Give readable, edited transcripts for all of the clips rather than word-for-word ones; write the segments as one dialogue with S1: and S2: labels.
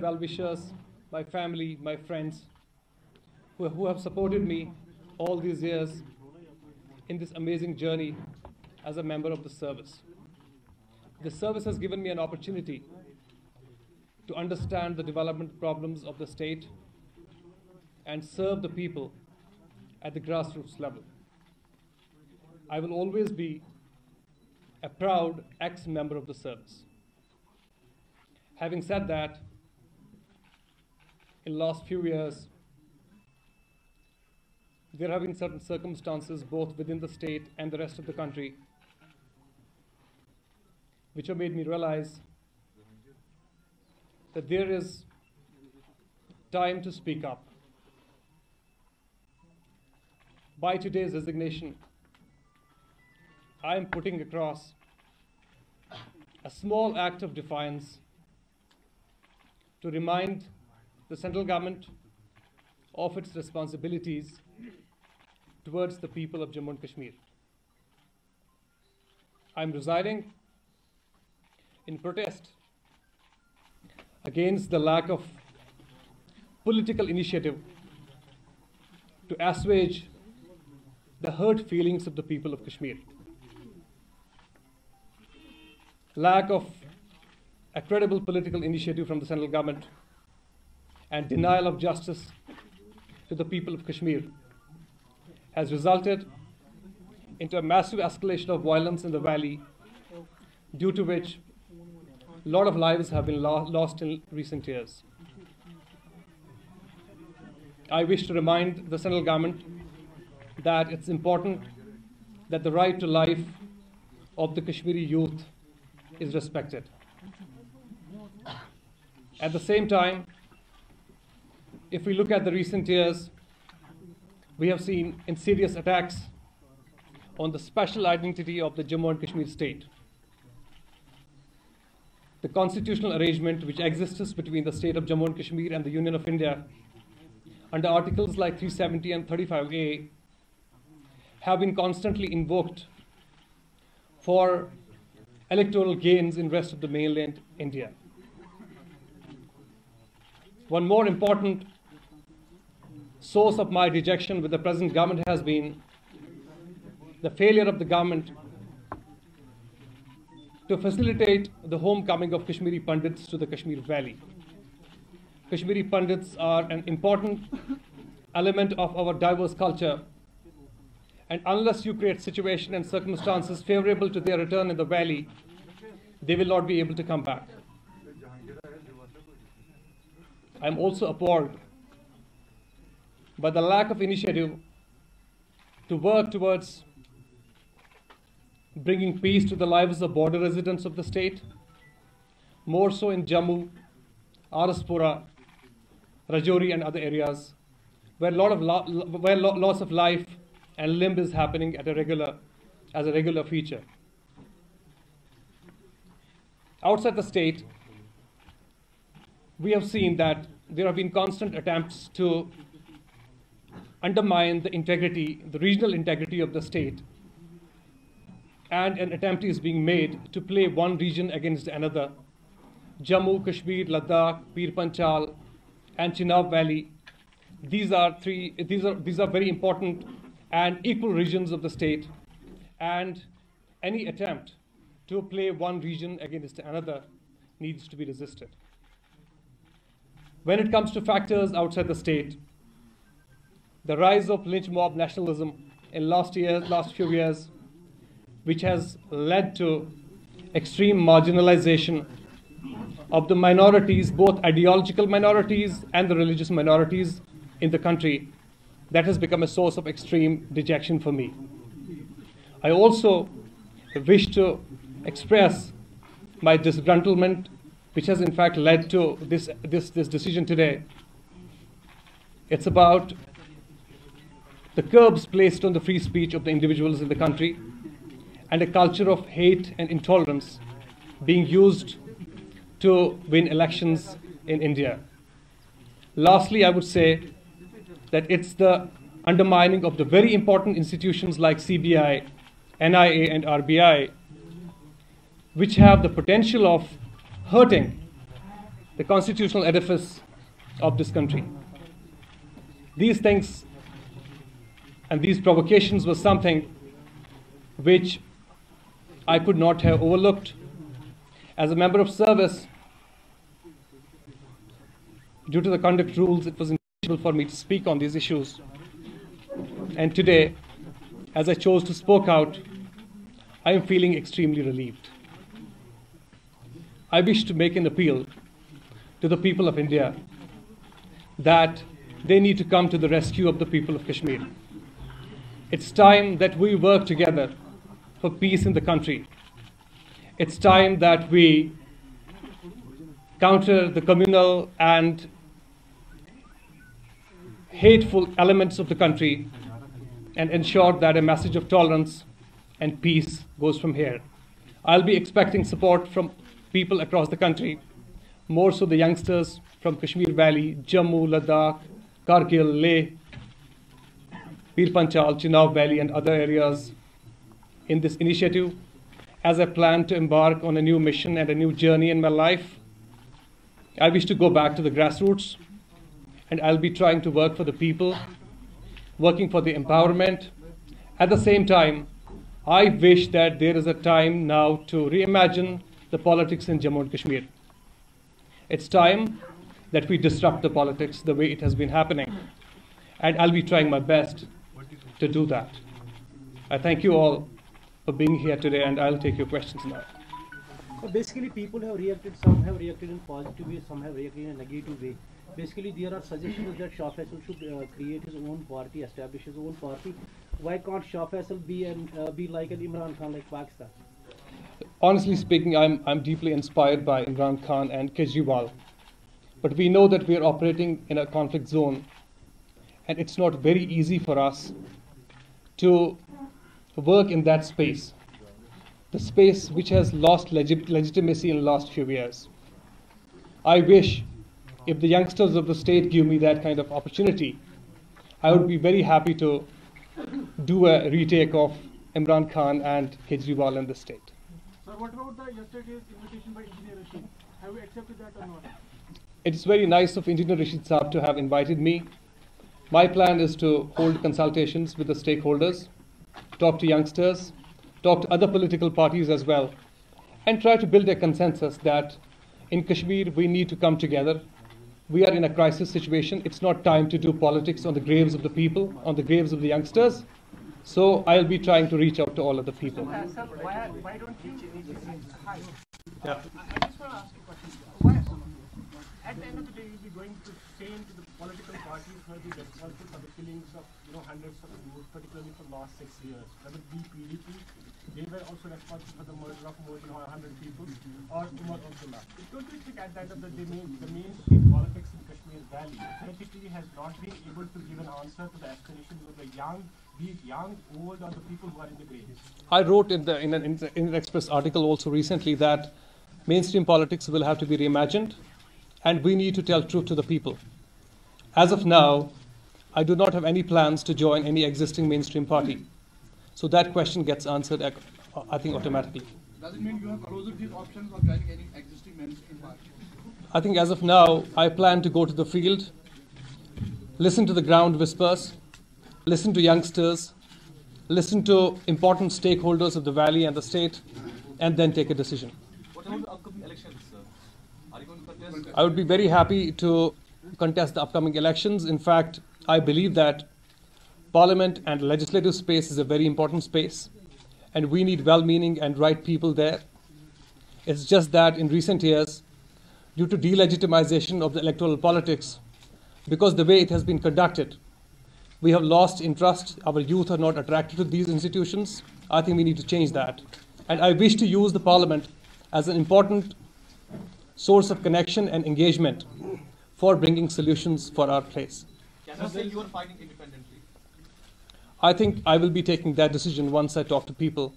S1: well-wishers, my family, my friends, who have supported me all these years in this amazing journey as a member of the service. The service has given me an opportunity to understand the development problems of the state and serve the people at the grassroots level. I will always be a proud ex-member of the service. Having said that, in the last few years, there have been certain circumstances both within the state and the rest of the country which have made me realize that there is time to speak up. By today's resignation, I am putting across a small act of defiance to remind the central government of its responsibilities towards the people of Jammu and Kashmir. I'm resigning in protest against the lack of political initiative to assuage the hurt feelings of the people of Kashmir. Lack of a credible political initiative from the central government and denial of justice to the people of Kashmir has resulted into a massive escalation of violence in the valley, due to which a lot of lives have been lost in recent years. I wish to remind the central government that it's important that the right to life of the Kashmiri youth is respected. At the same time, if we look at the recent years, we have seen insidious attacks on the special identity of the Jammu and Kashmir state. The constitutional arrangement which exists between the state of Jammu and Kashmir and the Union of India under articles like 370 and 35A have been constantly invoked for electoral gains in rest of the mainland India. One more important source of my dejection with the present government has been the failure of the government to facilitate the homecoming of Kashmiri Pandits to the Kashmir Valley. Kashmiri Pandits are an important element of our diverse culture, and unless you create situation and circumstances favorable to their return in the valley, they will not be able to come back. I am also appalled by the lack of initiative to work towards bringing peace to the lives of border residents of the state, more so in Jammu, Araspura, Rajouri and other areas, where loss of life and limb is happening as a regular feature. Outside the state, we have seen that there have been constant attempts to undermine the integrity, the regional integrity of the state, and an attempt is being made to play one region against another. Jammu, Kashmir, Ladakh, Pir Panchal, and Chenab Valley. These are very important and equal regions of the state, and any attempt to play one region against another needs to be resisted. When it comes to factors outside the state, the rise of lynch mob nationalism in last few years, which has led to extreme marginalization of the minorities, both ideological minorities and the religious minorities in the country, that has become a source of extreme dejection for me. I also wish to express my disgruntlement, which has in fact led to this decision today. It's about the curbs placed on the free speech of the individuals in the country and a culture of hate and intolerance being used to win elections in India. Lastly, I would say that it's the undermining of the very important institutions like CBI, NIA and RBI, which have the potential of hurting the constitutional edifice of this country. These things and these provocations were something which I could not have overlooked. As a member of service, due to the conduct rules, it was impossible for me to speak on these issues. And today, as I chose to speak out, I am feeling extremely relieved. I wish to make an appeal to the people of India that they need to come to the rescue of the people of Kashmir. It's time that we work together for peace in the country. It's time that we counter the communal and hateful elements of the country and ensure that a message of tolerance and peace goes from here. I'll be expecting support from people across the country, more so the youngsters from Kashmir Valley, Jammu, Ladakh, Kargil, Leh, Pir Panchal, Chenab Valley and other areas in this initiative. As I plan to embark on a new mission and a new journey in my life, I wish to go back to the grassroots, and I'll be trying to work for the people, working for the empowerment. At the same time, I wish that there is a time now to reimagine the politics in Jammu and Kashmir. It's time that we disrupt the politics the way it has been happening, and I'll be trying my best to do that. I thank you all for being here today, and I'll take your questions now.
S2: Basically, people have reacted, some have reacted in positive way, some have reacted in a negative way. Basically, there are suggestions that Shah Faesal should create his own party, establish his own party. Why can't Shah Faesal be like an Imran Khan, like Pakistan?
S1: Honestly speaking, I'm deeply inspired by Imran Khan and Kejriwal. But we know that we are operating in a conflict zone, and it's not very easy for us to work in that space, the space which has lost legitimacy in the last few years. I wish if the youngsters of the state give me that kind of opportunity, I would be very happy to do a retake of Imran Khan and Kejriwal in the state.
S3: Sir, what about the yesterday's invitation by Engineer Rashid? Have you accepted that or not?
S1: It's very nice of Engineer Rashid Saab to have invited me. My plan is to hold consultations with the stakeholders, talk to youngsters, talk to other political parties as well, and try to build a consensus that in Kashmir we need to come together. We are in a crisis situation. It's not time to do politics on the graves of the people, on the graves of the youngsters. So I'll be trying to reach out to all of the people.
S3: Sir, why don't you...
S1: Yeah.
S3: I just want to ask you a question. Why, at the end of the day, you'll be going to say to the political parties who have been responsible for the killings of hundreds of youth, particularly for the last 6 years. Whether it be PDP, they were also responsible for the murder of more than 100 people, or Umar Abdullah. Don't you think at the end of the day, the mainstream politics in Kashmir Valley politically has not been able to give an answer to the aspirations of the young, be it young, old, or the people who are in the graves?
S1: I wrote in an Express article also recently that mainstream politics will have to be reimagined, and we need to tell truth to the people. As of now, I do not have any plans to join any existing mainstream party. So that question gets answered, I think, automatically.
S4: Does it mean you have closed these options of joining any existing mainstream party?
S1: I think as of now, I plan to go to the field, listen to the ground whispers, listen to youngsters, listen to important stakeholders of the valley and the state, and then take a decision.
S4: What about the upcoming elections, sir? Are you going to contest?
S1: I would be very happy to contest the upcoming elections. In fact, I believe that Parliament and legislative space is a very important space, and we need well-meaning and right people there. It's just that in recent years, due to delegitimization of the electoral politics, because the way it has been conducted, we have lost interest. Our youth are not attracted to these institutions. I think we need to change that. And I wish to use the Parliament as an important source of connection and engagement for bringing solutions for our place.
S4: Can you say you are fighting independently?
S1: I think I will be taking that decision once I talk to people.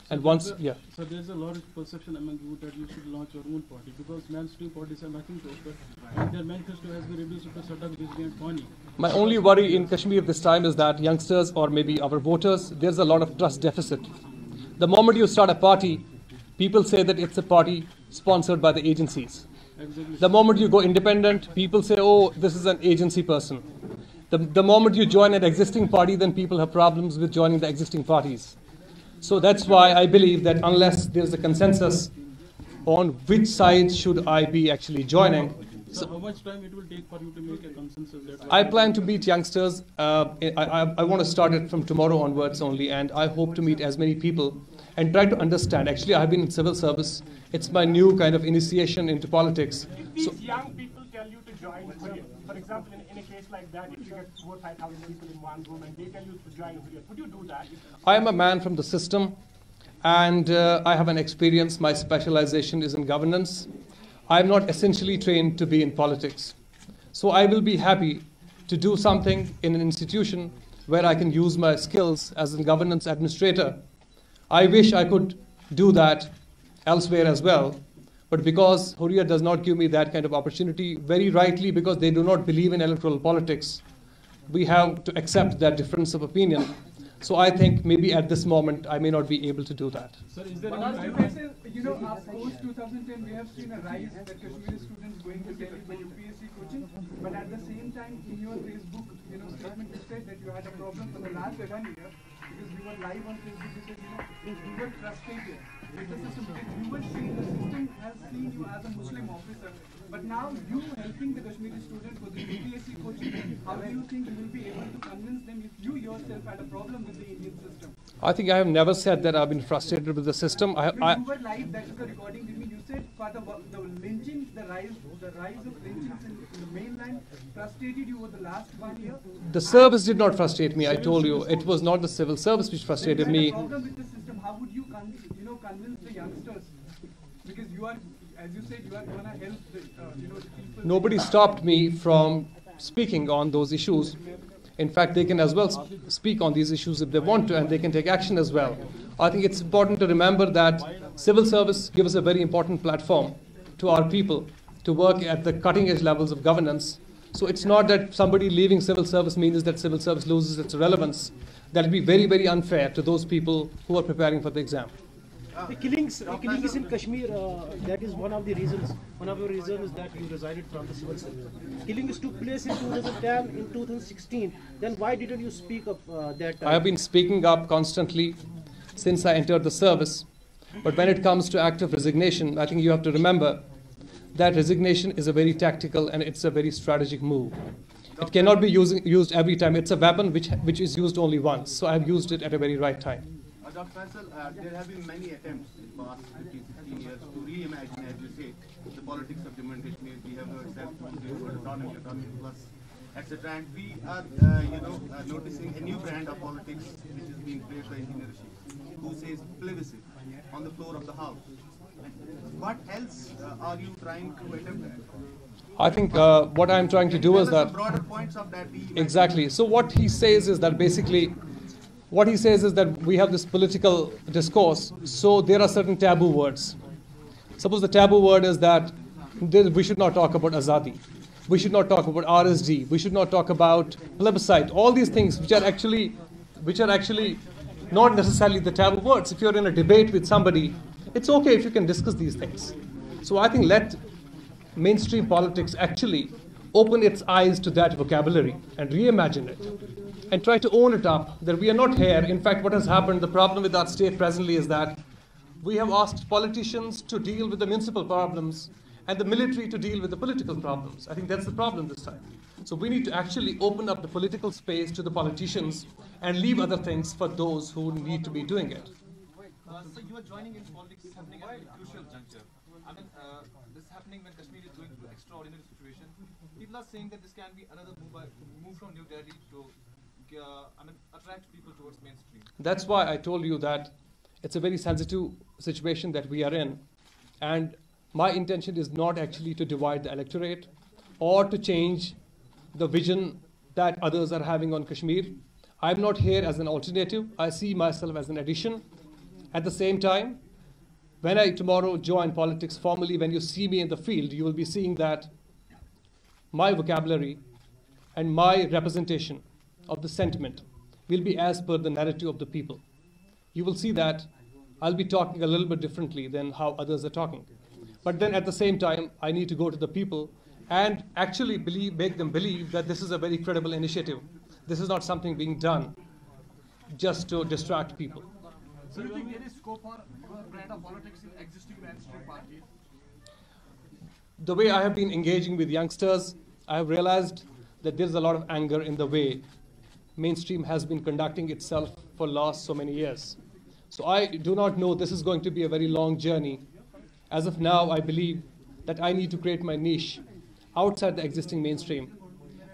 S1: And once, yeah.
S5: So there's a lot of perception among you that you should launch your own party because mainstream parties have nothing to offer. And their manifesto has been reduced to Sadaq, Rizvi and Fani.
S1: My only worry in Kashmir this time is that youngsters or maybe our voters, there's a lot of trust deficit. The moment you start a party, people say that it's a party sponsored by the agencies.
S5: Exactly.
S1: The moment you go independent, people say, oh, this is an agency person. The moment you join an existing party, then people have problems with joining the existing parties. So that's why I believe that unless there's a consensus on which side should I be actually joining.
S5: So how much time it will take for you to make a consensus? That
S1: I plan to meet youngsters. I want to start it from tomorrow onwards only, and I hope to meet as many people and try to understand. Actually, I've been in civil service. It's my new kind of initiation into politics.
S3: If these young people tell you to join Hurriyat, for example, in a case like that, if you get 4,000 or 5,000 people in one room and they tell you to join Hurriyat, would you do that?
S1: I am a man from the system, and I have an experience. My specialization is in governance. I'm not essentially trained to be in politics. So I will be happy to do something in an institution where I can use my skills as a governance administrator. I wish I could do that elsewhere as well. But because Hurriyat does not give me that kind of opportunity, very rightly because they do not believe in electoral politics, we have to accept that difference of opinion. So I think maybe at this moment I may not be able to do that.
S5: Sir, is there
S6: But
S5: any
S6: post 2010, we have seen a rise that Kashmiri students going to Delhi for UPSC coaching. But at the same time, in your Facebook, statement, you said that you had a problem for the last 1 year because you were live on Facebook. You said, you were frustrated with the system because you were seeing the system has seen you as a Muslim officer. But now you helping the Kashmiri student for the UPSC coaching, how do you think you will be able to convince them if you yourself had a problem with the Indian system?
S1: I think I have never said that I've been frustrated with the system.
S6: You were live, that is the recording with me. You said for the lynching, the rise of lynchings in the mainland frustrated you over the last 1 year.
S1: The service did not frustrate me. I told you it was not the civil service which frustrated
S6: If
S1: me.
S6: you had a problem with the system, how would you convince the youngsters? Because you are, as you said, you are going to help the people.
S1: Nobody stopped me from speaking on those issues. In fact, they can as well speak on these issues if they want to, and they can take action as well. I think it's important to remember that civil service gives us a very important platform to our people to work at the cutting edge levels of governance. So it's not that somebody leaving civil service means that civil service loses its relevance. That will be very, very unfair to those people who are preparing for the exam.
S2: The killings in Kashmir, that is one of the reasons. One of the reasons is that you resided from the civil service. Killings took place in 2010, in 2016. Then why didn't you speak up that time?
S1: I have been speaking up constantly since I entered the service. But when it comes to active resignation, I think you have to remember that resignation is a very tactical and it's a very strategic move. It cannot be used every time. It's a weapon which is used only once. So I have used it at a very right time.
S7: Dr. Faesal, there have been many attempts in the past 15, 16 years to reimagine, as you say, the politics of Jammu and Kashmir. We have heard self-autonomy, autonomy plus, etc. And we are, noticing a new brand of politics which is being played by Engineer Rashid, who says plebiscite on the floor of the House. What else are you trying to attempt at?
S1: I think what I'm trying to do is that...
S7: broader points of that.
S1: Exactly. So what he says is that basically... What he says is that we have this political discourse, so there are certain taboo words. Suppose the taboo word is that we should not talk about Azadi, we should not talk about RSD, we should not talk about plebiscite, all these things which are actually not necessarily the taboo words. If you're in a debate with somebody, it's okay if you can discuss these things. So I think let mainstream politics actually open its eyes to that vocabulary and reimagine it. And try to own it up, that we are not here. In fact, what has happened, the problem with our state presently is that we have asked politicians to deal with the municipal problems and the military to deal with the political problems. I think that's the problem this time. So we need to actually open up the political space to the politicians and leave other things for those who need to be doing it.
S4: So you are joining in politics happening at a crucial juncture. I mean, this is happening when Kashmir is going through an extraordinary situation. People are saying that this can be another move from New Delhi to attract people towards mainstream.
S1: That's why I told you that it's a very sensitive situation that we are in. And my intention is not actually to divide the electorate or to change the vision that others are having on Kashmir. I'm not here as an alternative. I see myself as an addition. At the same time, when I tomorrow join politics formally, when you see me in the field, you will be seeing that my vocabulary and my representation of the sentiment will be as per the narrative of the people. You will see that I'll be talking a little bit differently than how others are talking. But then at the same time, I need to go to the people and actually make them believe that this is a very credible initiative. This is not something being done just to distract people.
S3: So you think there is scope for brand of politics in existing mainstream parties?
S1: The way I have been engaging with youngsters, I have realized that there's a lot of anger in the way mainstream has been conducting itself for last so many years. So I do not know this is going to be a very long journey. As of now, I believe that I need to create my niche outside the existing mainstream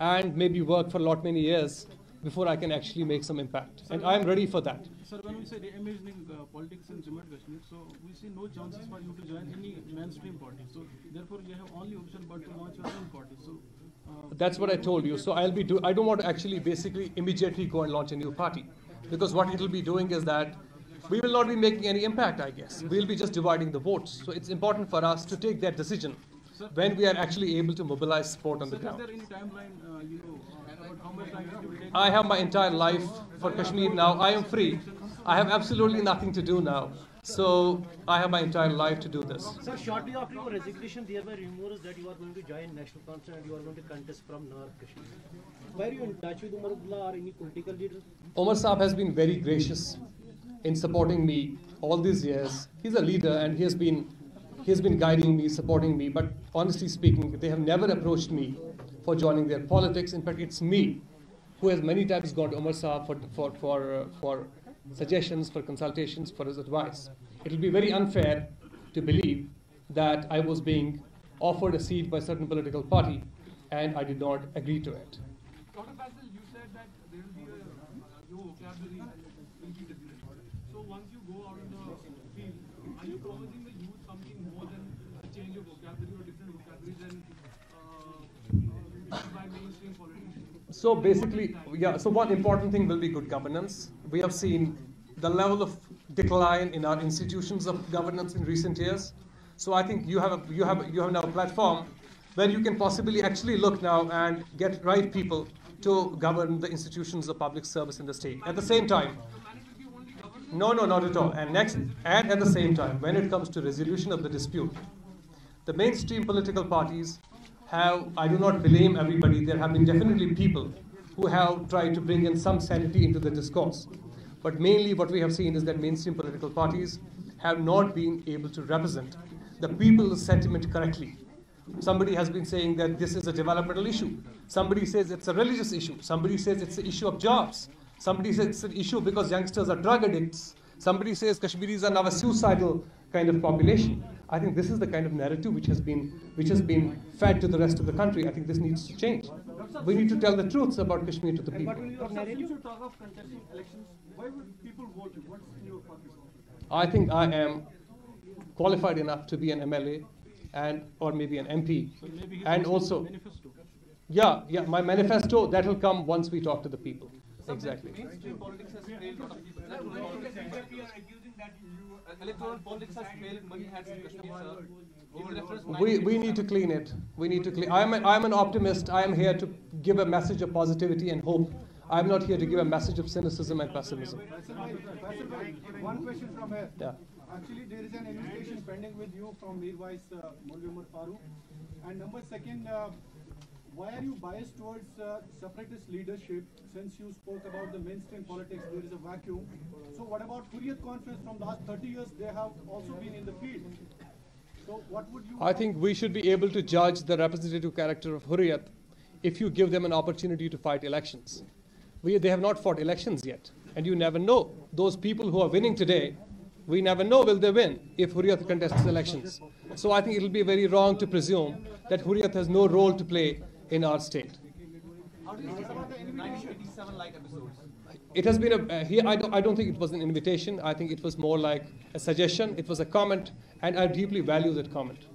S1: and maybe work for many years before I can actually make some impact. And I am ready for that.
S5: Sir, when we say reimagining politics in Jammu and Kashmir, so we see no chances for you to join any mainstream party. So therefore, you have only option but to launch your own party. So
S1: that's what I told you. So I don't want to actually basically immediately go and launch a new party, because what it will be doing is that we will not be making any impact, I guess. We'll be just dividing the votes. So it's important for us to take that decision when we are actually able to mobilize support on the ground.
S5: Is there any timeline, about how much time it will take?
S1: I have my entire life for Kashmir now. I am free. I have absolutely nothing to do now. So I have my entire life to do this.
S2: Sir, shortly after your resignation, there were rumors that you are going to join National Conference and you are going to contest from North Kashmir. Were you in touch with Umar or any political leader?
S1: Omar Saab has been very gracious in supporting me all these years. He's a leader and he has been guiding me, supporting me. But honestly speaking, they have never approached me for joining their politics. In fact, it's me who has many times gone to Omar Saab for suggestions, for consultations, for his advice. It will be very unfair to believe that I was being offered a seat by a certain political party and I did not agree to it.
S3: Dr. Faesal, you said that there will be your vocabulary will be different. So once you go out in the field, are you promising the youth something more than a change of vocabulary or different vocabulary than by mainstream politicians?
S1: So basically, yeah, so one important thing will be good governance. We have seen the level of decline in our institutions of governance in recent years. So I think you have now a platform where you can possibly actually look now and get right people to govern the institutions of public service in the state. At the same time, no, not at all. And at the same time, when it comes to resolution of the dispute, the mainstream political parties have, I do not blame everybody, there have been definitely people who have tried to bring in some sanity into the discourse. But mainly what we have seen is that mainstream political parties have not been able to represent the people's sentiment correctly. Somebody has been saying that this is a developmental issue. Somebody says it's a religious issue. Somebody says it's an issue of jobs. Somebody says it's an issue because youngsters are drug addicts. Somebody says Kashmiris are now a suicidal kind of population. I think this is the kind of narrative which has been fed to the rest of the country. I think this needs to change. We need to tell the truths about Kashmir to the people.
S3: If you talk of contesting elections, why would people vote you? What's in your party's office?
S1: I think I am qualified enough to be an MLA or maybe an MP.
S5: So maybe
S1: and also,
S5: manifesto.
S1: yeah, my manifesto, that will come once we talk to the people. Exactly.
S4: Mainstream politics has failed a lot of people. Electoral politics has failed money heads in Kashmir, sir. In reference
S1: We need to clean it. We need to clean. I'm an optimist. I am here to give a message of positivity and hope. I'm not here to give a message of cynicism and pessimism.
S6: One question from here.
S1: Yeah.
S6: Actually, there is an invitation pending with you from Mir Vice Maulvi Umar Farooq. And number second, why are you biased towards separatist leadership? Since you spoke about the mainstream politics, there is a vacuum. So what about Hurriyat Conference from last 30 years? They have also been in the field. So what would you...
S1: I think we should be able to judge the representative character of Hurriyat if you give them an opportunity to fight elections. They have not fought elections yet, and you never know. Those people who are winning today, we never know will they win if Hurriyat contests elections. So I think it will be very wrong to presume that Hurriyat has no role to play in our state.
S4: How do you think about the 1987 like episodes?
S1: It has been I don't think it was an invitation. I think it was more like a suggestion. It was a comment, and I deeply value that comment.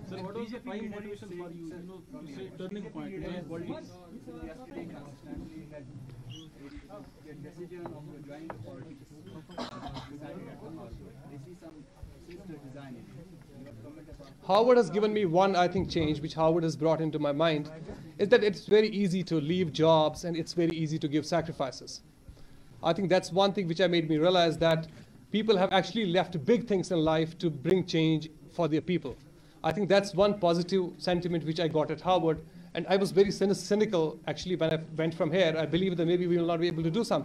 S5: Sir, what was the prime motivation for you, to say turning point in politics?
S1: Howard has given me one, I think, change, which Howard has brought into my mind, is that it's very easy to leave jobs and it's very easy to give sacrifices. I think that's one thing which made me realize that people have actually left big things in life to bring change for their people. I think that's one positive sentiment which I got at Harvard. And I was very cynical, actually, when I went from here. I believe that maybe we will not be able to do something.